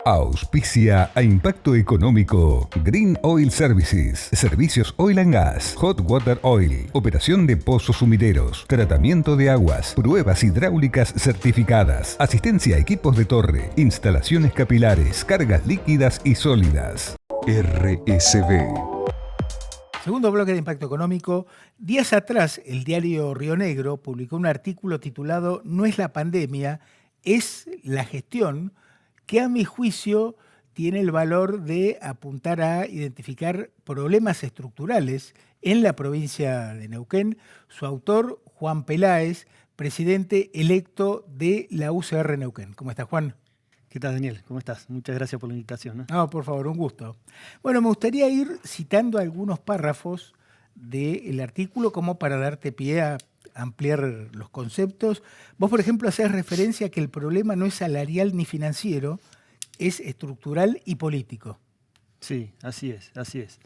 Auspicia a impacto económico Green Oil Services, servicios oil and gas, hot water oil, operación de pozos sumideros, tratamiento de aguas, pruebas hidráulicas certificadas, asistencia a equipos de torre, instalaciones capilares, cargas líquidas y sólidas. RSB. Segundo bloque de Impacto Económico. Días atrás, el diario Río Negro publicó un artículo titulado "No es la pandemia, es la gestión", que a mi juicio tiene el valor de apuntar a identificar problemas estructurales en la provincia de Neuquén. Su autor, Juan Peláez, presidente electo de la UCR Neuquén. ¿Cómo estás, Juan? ¿Qué tal, Daniel? ¿Cómo estás? Muchas gracias por la invitación. No, por favor, un gusto. Bueno, me gustaría ir citando algunos párrafos del artículo como para darte pie a ampliar los conceptos. Vos, por ejemplo, hacés referencia a que el problema no es salarial ni financiero, es estructural y político. Sí, así es, así es.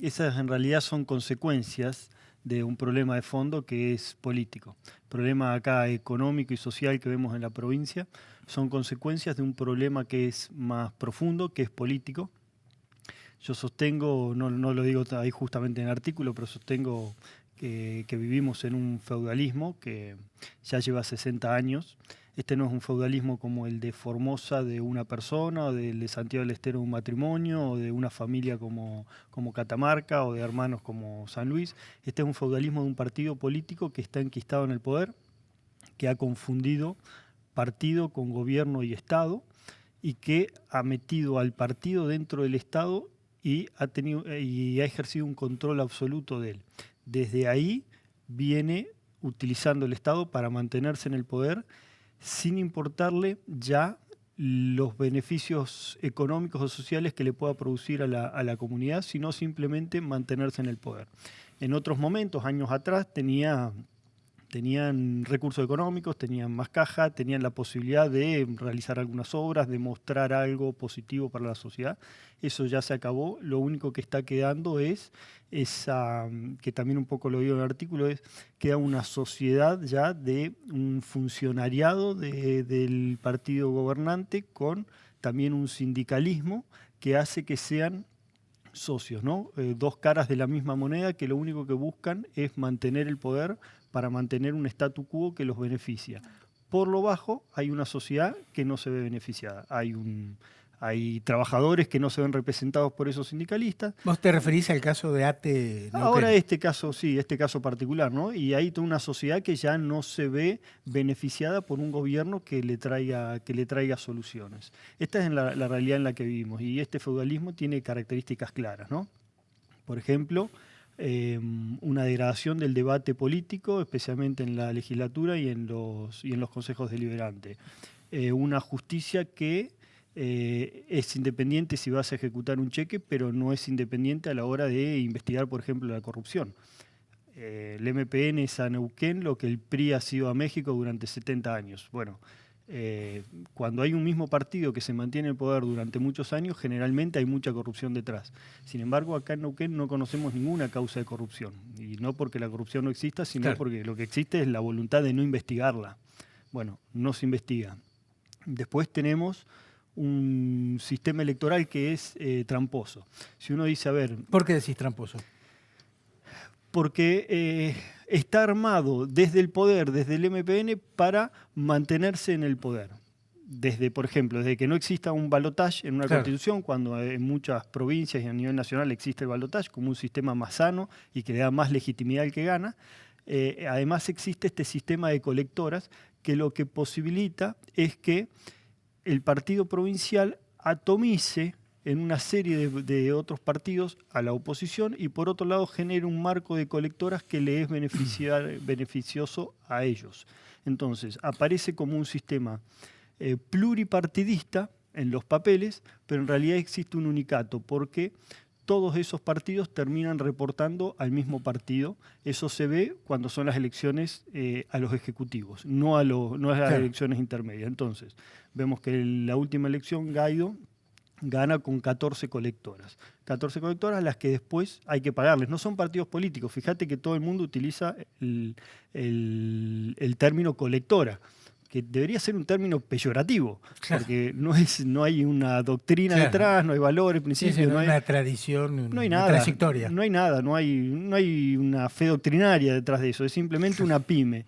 Esas en realidad son consecuencias de un problema de fondo que es político. El problema acá económico y social que vemos en la provincia son consecuencias de un problema que es más profundo, que es político. Yo sostengo, no lo digo ahí justamente en el artículo, pero sostengo que vivimos en un feudalismo que ya lleva 60 años. Este no es un feudalismo como el de Formosa de una persona, o del de Santiago del Estero un matrimonio, o de una familia como Catamarca, o de hermanos como San Luis. Este es un feudalismo de un partido político que está enquistado en el poder, que ha confundido partido con gobierno y Estado, y que ha metido al partido dentro del Estado y ha ejercido un control absoluto de él. Desde ahí viene utilizando el Estado para mantenerse en el poder, sin importarle ya los beneficios económicos o sociales que le pueda producir a la comunidad, sino simplemente mantenerse en el poder. En otros momentos, años atrás, tenían recursos económicos, tenían más caja, tenían la posibilidad de realizar algunas obras, de mostrar algo positivo para la sociedad. Eso ya se acabó. Lo único que está quedando es esa, que también un poco lo digo en el artículo, queda una sociedad ya de un funcionariado del partido gobernante con también un sindicalismo que hace que sean socios, ¿no? Dos caras de la misma moneda que lo único que buscan es mantener el poder para mantener un statu quo que los beneficia. Por lo bajo hay una sociedad que no se ve beneficiada. Hay trabajadores que no se ven representados por esos sindicalistas. ¿Vos te referís al caso de ATE Neuquén? Ahora este caso particular, ¿no? Y hay toda una sociedad que ya no se ve beneficiada por un gobierno que le traiga soluciones. Esta es la realidad en la que vivimos, y este feudalismo tiene características claras, ¿no? Por ejemplo, una degradación del debate político, especialmente en la legislatura y en los consejos deliberantes. Una justicia que es independiente si vas a ejecutar un cheque, pero no es independiente a la hora de investigar, por ejemplo, la corrupción. El MPN es a Neuquén lo que el PRI ha sido a México durante 70 años. Bueno, cuando hay un mismo partido que se mantiene en el poder durante muchos años, generalmente hay mucha corrupción detrás. Sin embargo, acá en Neuquén no conocemos ninguna causa de corrupción. Y no porque la corrupción no exista, sino claro, porque lo que existe es la voluntad de no investigarla. Bueno, no se investiga. Después tenemos un sistema electoral que es tramposo. Si uno dice, a ver... ¿Por qué decís tramposo? Porque está armado desde el poder, desde el MPN, para mantenerse en el poder. Por ejemplo, desde que no exista un balotaje en una constitución, cuando en muchas provincias y a nivel nacional existe el balotaje como un sistema más sano y que le da más legitimidad al que gana. Además existe este sistema de colectoras que lo que posibilita es que el partido provincial atomice en una serie de otros partidos a la oposición, y por otro lado genera un marco de colectoras que le es beneficioso a ellos. Entonces aparece como un sistema pluripartidista en los papeles, pero en realidad existe un unicato porque todos esos partidos terminan reportando al mismo partido. Eso se ve cuando son las elecciones a los ejecutivos, no a las elecciones intermedias. Entonces vemos que en la última elección Guaido gana con 14 colectoras. 14 colectoras a las que después hay que pagarles. No son partidos políticos. Fíjate que todo el mundo utiliza el término colectora, que debería ser un término peyorativo, Claro. porque no hay una doctrina Claro. detrás, no hay valores, Sí, principios, sí, no hay, una tradición, no hay una nada, trayectoria. no hay nada, no hay una fe doctrinaria detrás de eso, es simplemente una pyme.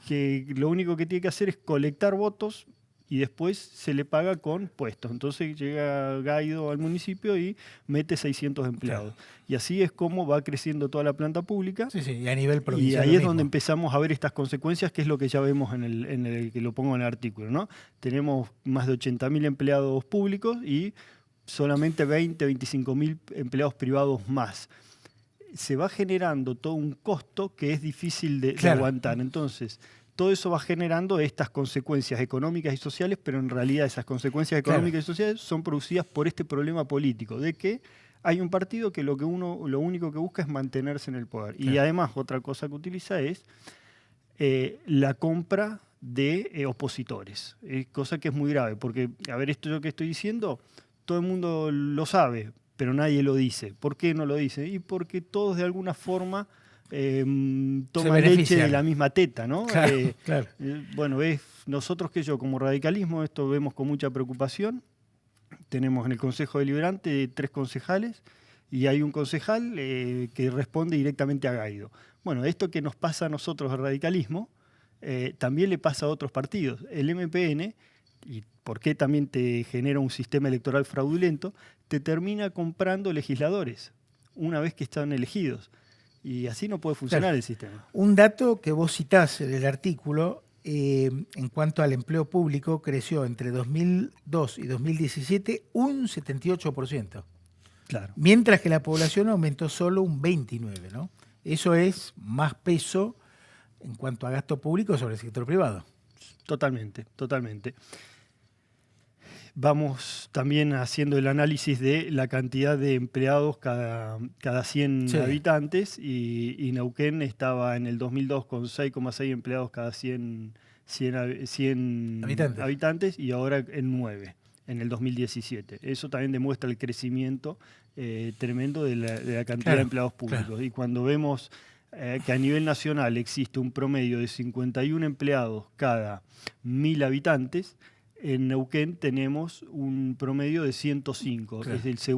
Que lo único que tiene que hacer es colectar votos y después se le paga con puestos. Entonces llega Gaido al municipio y mete 600 empleados. Claro. Y así es como va creciendo toda la planta pública. Sí, sí, y a nivel Y provincial. ahí lo es donde mismo. empezamos a ver estas consecuencias, que es lo que ya vemos en el que lo pongo en el artículo, ¿no? Tenemos más de 80.000 empleados públicos y solamente 25.000 empleados privados más. Se va generando todo un costo que es difícil de Claro. aguantar. Entonces, todo eso va generando estas consecuencias económicas y sociales, pero en realidad esas consecuencias económicas y sociales son producidas por este problema político, de que hay un partido que lo único que busca es mantenerse en el poder. Y Claro. además, otra cosa que utiliza es la compra de opositores, cosa que es muy grave, porque, a ver, esto yo que estoy diciendo, todo el mundo lo sabe, pero nadie lo dice. ¿Por qué no lo dice? Y porque todos de alguna forma toman leche benefician. de la misma teta, ¿no? Claro, claro. Bueno, nosotros que yo como radicalismo esto vemos con mucha preocupación. Tenemos en el Consejo Deliberante 3 concejales y hay un concejal que responde directamente a Gaido. Bueno, esto que nos pasa a nosotros el radicalismo también le pasa a otros partidos. El MPN, y por qué también te genera un sistema electoral fraudulento, te termina comprando legisladores una vez que están elegidos. Y así no puede funcionar Claro. el sistema. Un dato que vos citás en el artículo, en cuanto al empleo público, creció entre 2002 y 2017 un 78%, Claro. mientras que la población aumentó solo un 29%, ¿no? Eso es más peso en cuanto a gasto público sobre el sector privado. Totalmente, totalmente. Vamos también haciendo el análisis de la cantidad de empleados cada 100 Sí. habitantes y Neuquén estaba en el 2002 con 6,6 empleados cada 100 habitantes y ahora en 9 en el 2017. Eso también demuestra el crecimiento tremendo de la cantidad Claro, de empleados públicos. claro. Y cuando vemos que a nivel nacional existe un promedio de 51 empleados cada 1.000 habitantes, en Neuquén tenemos un promedio de 105. Claro. Es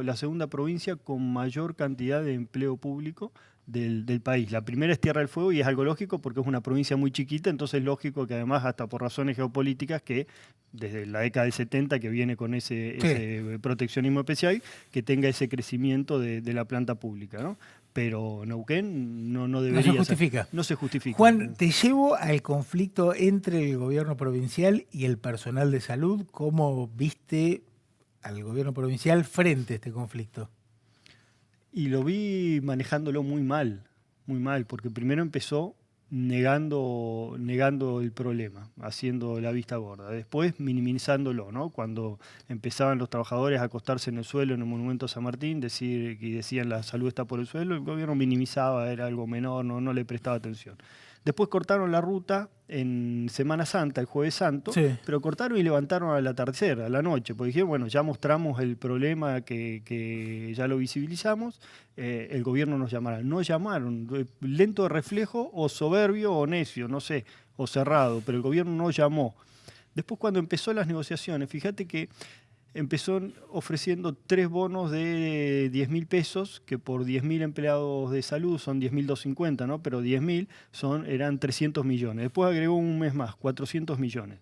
la segunda provincia con mayor cantidad de empleo público del país. La primera es Tierra del Fuego y es algo lógico porque es una provincia muy chiquita, entonces es lógico que además, hasta por razones geopolíticas, que desde la década del 70 que viene con ese proteccionismo especial, que tenga ese crecimiento de la planta pública, ¿no? Pero Neuquén no debería No se justifica. No se justifica. Juan, te llevo al conflicto entre el gobierno provincial y el personal de salud. ¿Cómo viste al gobierno provincial frente a este conflicto? Y lo vi manejándolo muy mal, porque primero empezó negando el problema, haciendo la vista gorda, después minimizándolo, ¿no? Cuando empezaban los trabajadores a acostarse en el suelo en el Monumento a San Martín, decían la salud está por el suelo, el gobierno minimizaba, era algo menor, no le prestaba atención. Después cortaron la ruta en Semana Santa, el Jueves Santo, Sí. pero cortaron y levantaron al atardecer, a la noche, porque dijeron, bueno, ya mostramos el problema que ya lo visibilizamos, el gobierno nos llamará. No llamaron, lento de reflejo o soberbio o necio, no sé, o cerrado, pero el gobierno no llamó. Después cuando empezó las negociaciones, fíjate que empezó ofreciendo 3 bonos de 10.000 pesos, que por 10.000 empleados de salud son 10.250, ¿no? Pero 10.000 eran 300 millones. Después agregó un mes más, 400 millones.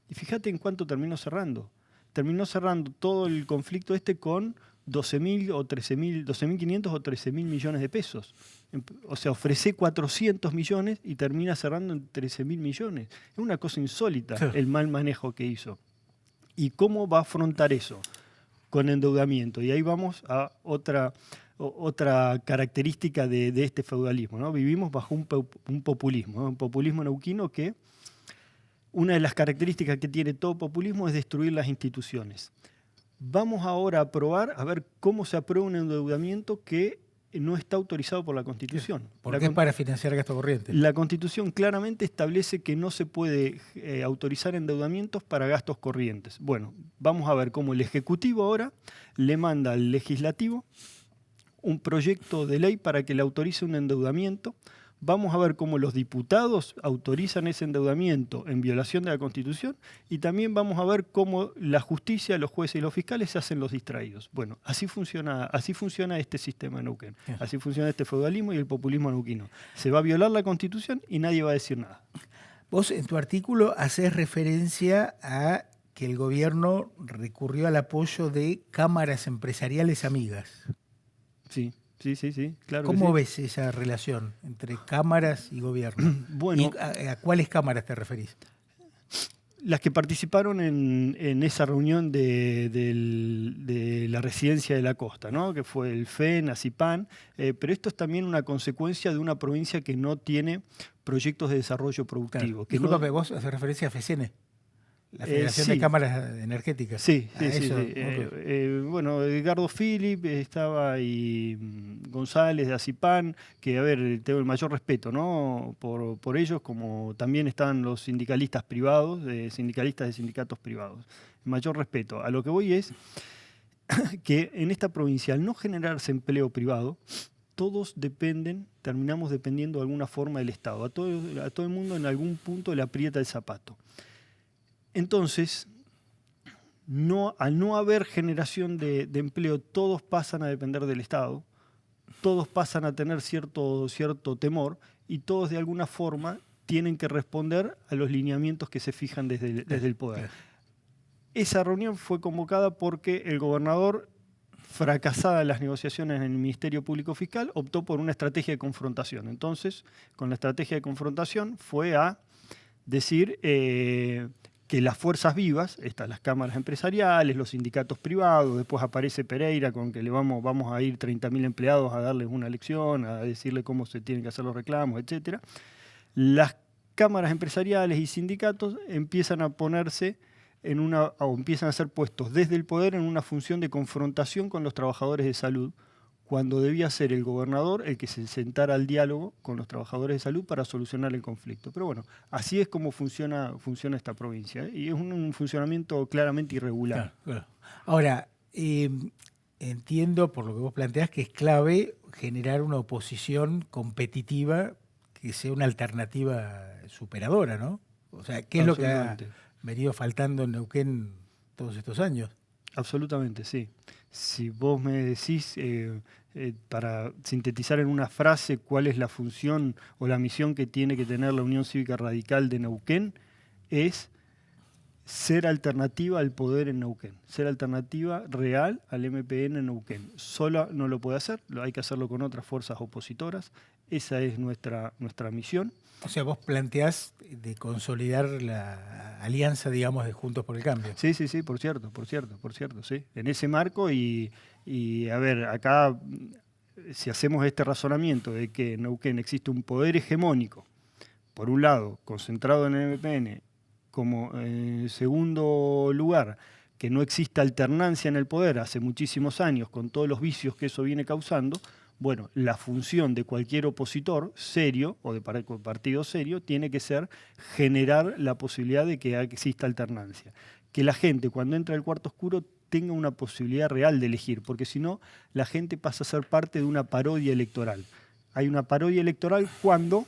Y fíjate en cuánto terminó cerrando. Terminó cerrando todo el conflicto con 12.000 o 13.000, 12.500 o 13.000 millones de pesos. O sea, ofrece 400 millones y termina cerrando en 13.000 millones. Es una cosa insólita, Sí. el mal manejo que hizo. ¿Y cómo va a afrontar eso? Con endeudamiento. Y ahí vamos a otra característica de este feudalismo, ¿no? Vivimos bajo un populismo, ¿no? Un populismo neuquino que una de las características que tiene todo populismo es destruir las instituciones. Vamos ahora a probar, a ver cómo se aprueba un endeudamiento que no está autorizado por la Constitución. Porque es para financiar gasto corriente. La Constitución claramente establece que no se puede autorizar endeudamientos para gastos corrientes. Bueno, vamos a ver cómo el Ejecutivo ahora le manda al Legislativo un proyecto de ley para que le autorice un endeudamiento vamos a ver cómo los diputados autorizan ese endeudamiento en violación de la Constitución y también vamos a ver cómo la justicia, los jueces y los fiscales se hacen los distraídos. Bueno, así funciona este sistema en Neuquén. Así funciona este feudalismo y el populismo neuquino. Se va a violar la Constitución y nadie va a decir nada. Vos en tu artículo haces referencia a que el gobierno recurrió al apoyo de cámaras empresariales amigas. Sí, claro. ¿Cómo que sí. ves esa relación entre cámaras y gobierno? Bueno, ¿Y a cuáles cámaras te referís? Las que participaron en esa reunión de la residencia de la costa, ¿no? Que fue el FEN, ACIPAN, pero esto es también una consecuencia de una provincia que no tiene proyectos de desarrollo productivo. Claro. Discúlpame, vos haces referencia a FECENE, la Federación sí. de Cámaras Energéticas. Sí. Okay. Bueno, Edgardo Philip estaba y González de ACIPAN, que, a ver, tengo el mayor respeto, ¿no? por ellos, como también están los sindicalistas privados, sindicalistas de sindicatos privados. El mayor respeto. A lo que voy es que en esta provincia, al no generarse empleo privado, todos terminamos dependiendo de alguna forma del Estado. A todo el mundo en algún punto le aprieta el zapato. Entonces, al no haber generación de empleo, todos pasan a depender del Estado, todos pasan a tener cierto temor y todos de alguna forma tienen que responder a los lineamientos que se fijan desde el poder. Esa reunión fue convocada porque el gobernador, fracasadas las negociaciones en el Ministerio Público Fiscal, optó por una estrategia de confrontación. Entonces, con la estrategia de confrontación fue a decir que las fuerzas vivas, las cámaras empresariales, los sindicatos privados, después aparece Pereira con que vamos a ir 30.000 empleados a darles una lección, a decirle cómo se tienen que hacer los reclamos, etc. Las cámaras empresariales y sindicatos empiezan a ponerse empiezan a ser puestos desde el poder en una función de confrontación con los trabajadores de salud, cuando debía ser el gobernador el que se sentara al diálogo con los trabajadores de salud para solucionar el conflicto. Pero bueno, así es como funciona esta provincia, ¿eh? Y es un funcionamiento claramente irregular. Claro. Ahora, entiendo por lo que vos planteás que es clave generar una oposición competitiva que sea una alternativa superadora, ¿no? O sea, ¿qué es lo que ha venido faltando en Neuquén todos estos años? Absolutamente, sí. Si vos me decís, para sintetizar en una frase cuál es la función o la misión que tiene que tener la Unión Cívica Radical de Neuquén, es ser alternativa al poder en Neuquén, ser alternativa real al MPN en Neuquén. Sola no lo puede hacer, hay que hacerlo con otras fuerzas opositoras. Esa es nuestra misión. O sea, vos planteás de consolidar la alianza, digamos, de Juntos por el Cambio. Sí, por cierto, sí. En ese marco y a ver, acá, si hacemos este razonamiento de que en Neuquén existe un poder hegemónico, por un lado, concentrado en el MPN, como en segundo lugar, que no existe alternancia en el poder hace muchísimos años, con todos los vicios que eso viene causando, bueno, la función de cualquier opositor serio o de partido serio tiene que ser generar la posibilidad de que exista alternancia. Que la gente, cuando entra al cuarto oscuro, tenga una posibilidad real de elegir, porque si no, la gente pasa a ser parte de una parodia electoral. Hay una parodia electoral cuando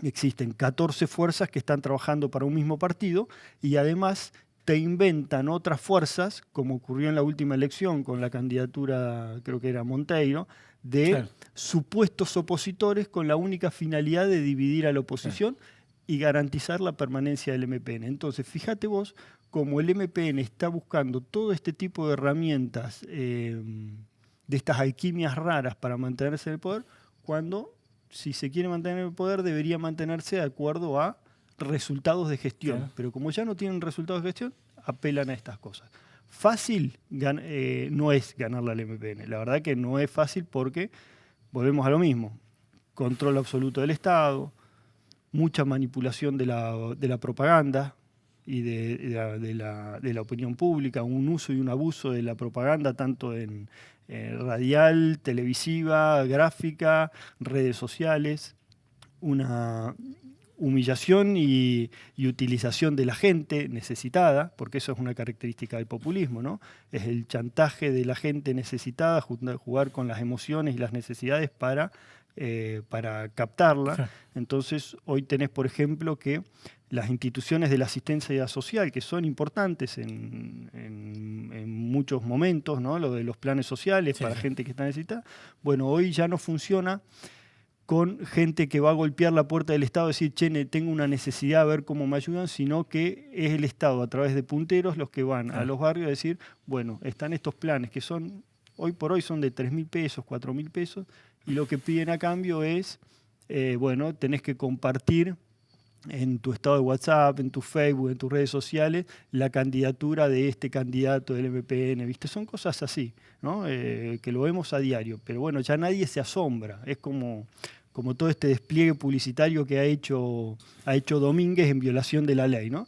existen 14 fuerzas que están trabajando para un mismo partido y además te inventan otras fuerzas, como ocurrió en la última elección con la candidatura, creo que era Monteiro, de supuestos opositores con la única finalidad de dividir a la oposición y garantizar la permanencia del MPN. Entonces, fíjate vos cómo el MPN está buscando todo este tipo de herramientas, de estas alquimias raras para mantenerse en el poder, cuando, si se quiere mantener en el poder, debería mantenerse de acuerdo a resultados de gestión. Claro. Pero como ya no tienen resultados de gestión, apelan a estas cosas. Fácil no es ganarle al MPN. La verdad que no es fácil porque volvemos a lo mismo. Control absoluto del Estado, mucha manipulación de la propaganda y de la opinión pública, un uso y un abuso de la propaganda tanto en radial, televisiva, gráfica, redes sociales, una humillación y utilización de la gente necesitada, porque eso es una característica del populismo, ¿no? Es el chantaje de la gente necesitada, jugar con las emociones y las necesidades para para captarla. Sí. Entonces, hoy tenés, por ejemplo, que las instituciones de la asistencia social, que son importantes en muchos momentos, ¿no? Lo de los planes sociales para gente que está necesitada, bueno, hoy ya no funciona con gente que va a golpear la puerta del Estado y decir, che, tengo una necesidad, a ver cómo me ayudan, sino que es el Estado, a través de punteros, los que van a los barrios a decir, bueno, están estos planes que son, hoy por hoy son de 3.000 pesos, 4.000 pesos, y lo que piden a cambio es, bueno, tenés que compartir en tu estado de WhatsApp, en tu Facebook, en tus redes sociales, la candidatura de este candidato del MPN, ¿viste? Son cosas así, ¿no? Que lo vemos a diario, pero bueno, ya nadie se asombra, es como todo este despliegue publicitario que ha hecho Domínguez en violación de la ley, ¿no?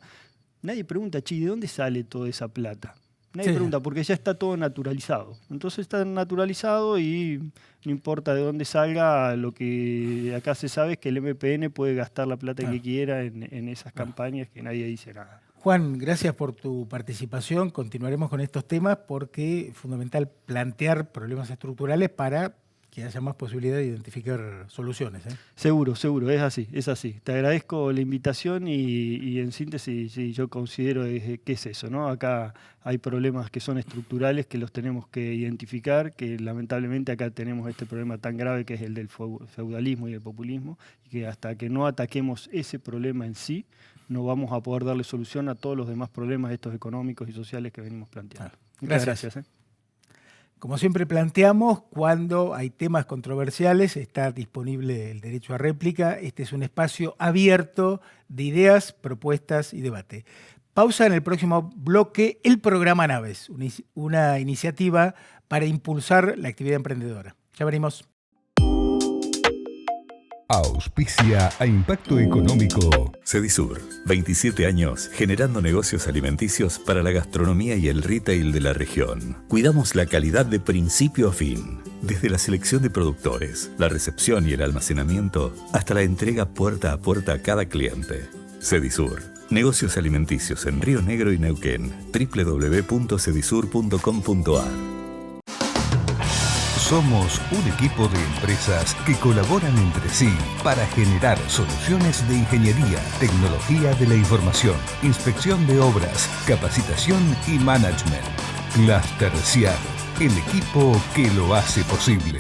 Nadie pregunta, che, ¿de dónde sale toda esa plata? Nadie pregunta, porque ya está todo naturalizado. Entonces está naturalizado y no importa de dónde salga, lo que acá se sabe es que el MPN puede gastar la plata que quiera en esas campañas que nadie dice nada. Juan, gracias por tu participación. Continuaremos con estos temas porque es fundamental plantear problemas estructurales para que haya más posibilidad de identificar soluciones. Seguro, es así. Te agradezco la invitación y en síntesis sí, yo considero que es eso, ¿no? Acá hay problemas que son estructurales que los tenemos que identificar, que lamentablemente acá tenemos este problema tan grave que es el del feudalismo y el populismo, y que hasta que no ataquemos ese problema en sí, no vamos a poder darle solución a todos los demás problemas estos económicos y sociales que venimos planteando. Muchas gracias. Como siempre planteamos, cuando hay temas controversiales está disponible el derecho a réplica. Este es un espacio abierto de ideas, propuestas y debate. Pausa en el próximo bloque, el programa Naves, una iniciativa para impulsar la actividad emprendedora. Ya venimos. Auspicia a Impacto Económico. Cedisur, 27 años generando negocios alimenticios para la gastronomía y el retail de la región. Cuidamos la calidad de principio a fin, desde la selección de productores, la recepción y el almacenamiento, hasta la entrega puerta a puerta a cada cliente. Cedisur, negocios alimenticios en Río Negro y Neuquén. www.cedisur.com.ar. Somos un equipo de empresas que colaboran entre sí para generar soluciones de ingeniería, tecnología de la información, inspección de obras, capacitación y management. Cluster CIAR, el equipo que lo hace posible.